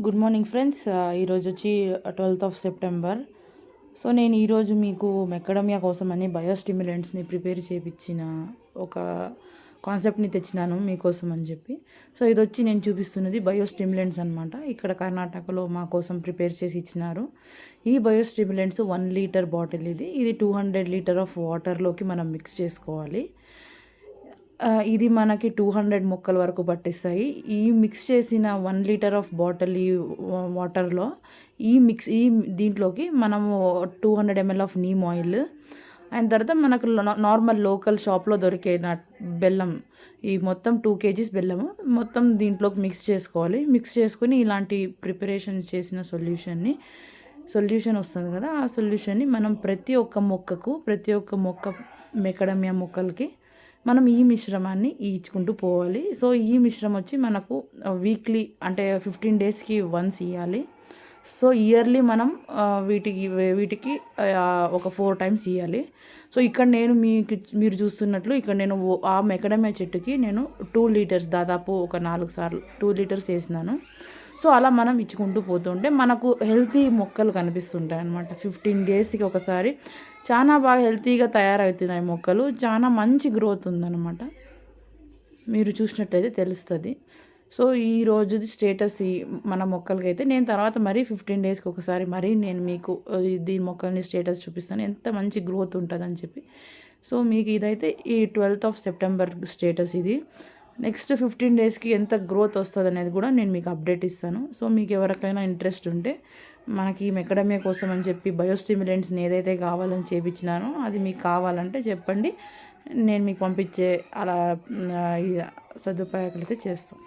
Good morning friends. ఈరోజు వచ్చి 12th of September. So నేను ఈరోజు మీకు మెకడమియా కోసం అని బయోస్టిమ్యులెంట్స్ని ప్రిపేర్ చేయించిన ఒక కాన్సెప్ట్ని తెచ్చినాను మీకోసం అని చెప్పి. సో ఇది వచ్చి నేను చూపిస్తున్నది బయోస్టిమ్యులెంట్స్ అనమాట. ఇక్కడ కర్ణాటకలో మా కోసం ప్రిపేర్ చేసి ఇచ్చినారు. ఈ బయోస్టిమ్యులెంట్స్ 1 లీటర్ బాటిల్ ఇది 200 లీటర్ ఆఫ్ వాటర్లోకి మనం మిక్స్ చేసుకోవాలి. ఇది మనకి 200 మొక్కల వరకు పట్టిస్తాయి. ఈ మిక్స్ చేసిన 1 లీటర్ ఆఫ్ బాటిల్ ఈ వాటర్లో ఈ దీంట్లోకి మనము 200 ml of neem oil and తర్వాత మనకు నార్మల్ లోకల్ షాప్లో దొరికే బెల్లం, ఈ మొత్తం 2 kgs బెల్లము మొత్తం దీంట్లోకి మిక్స్ చేసుకోవాలి. మిక్స్ చేసుకుని ఇలాంటి ప్రిపరేషన్ చేసిన సొల్యూషన్ వస్తుంది కదా, ఆ సొల్యూషన్ని మనం ప్రతి ఒక్క మొక్క మెకడమియా మొక్కలకి మనం ఈ మిశ్రమాన్ని ఇచ్చుకుంటూ పోవాలి. సో ఈ మిశ్రమం వచ్చి మనకు వీక్లీ అంటే 15 డేస్కి వన్స్ ఇవ్వాలి. సో ఇయర్లీ మనం వీటికి ఒక 4 టైమ్స్ ఇవ్వాలి. సో ఇక్కడ నేను మీరు చూస్తున్నట్లు ఇక్కడ నేను ఆ మెకడమియా చెట్టుకి నేను 2 లీటర్స్ దాదాపు ఒక 4 సార్లు 2 లీటర్స్ వేసినాను. సో అలా మనం ఇచ్చుకుంటూ పోతుంటే మనకు హెల్తీ మొక్కలు కనిపిస్తుంటాయి అన్నమాట. 15 డేస్కి ఒకసారి చాలా బాగా హెల్తీగా తయారవుతున్నాయి మొక్కలు. చాలా మంచి గ్రోత్ ఉందన్నమాట. మీరు చూసినట్టయితే తెలుస్తుంది. సో ఈ రోజుది స్టేటస్ మన మొక్కలకైతే నేను తర్వాత మరీ 15 డేస్కి ఒకసారి నేను మీకు దీని మొక్కల్ని స్టేటస్ చూపిస్తాను, ఎంత మంచి గ్రోత్ ఉంటుందని చెప్పి. సో మీకు ఇదైతే ఈ 12th ఆఫ్ సెప్టెంబర్ స్టేటస్ ఇది. నెక్స్ట్ 15 డేస్కి ఎంత గ్రోత్ వస్తుంది అనేది కూడా నేను మీకు అప్డేట్ ఇస్తాను. సో మీకు ఎవరికైనా ఇంట్రెస్ట్ ఉంటే మనకి మెకడమియా కోసం అని చెప్పి బయోస్టిమ్యులెంట్స్ని ఏదైతే కావాలని చేయించినానో అది మీకు కావాలంటే చెప్పండి, నేను మీకు పంపించే అలా సదుపాయాలు అయితే చేస్తాం.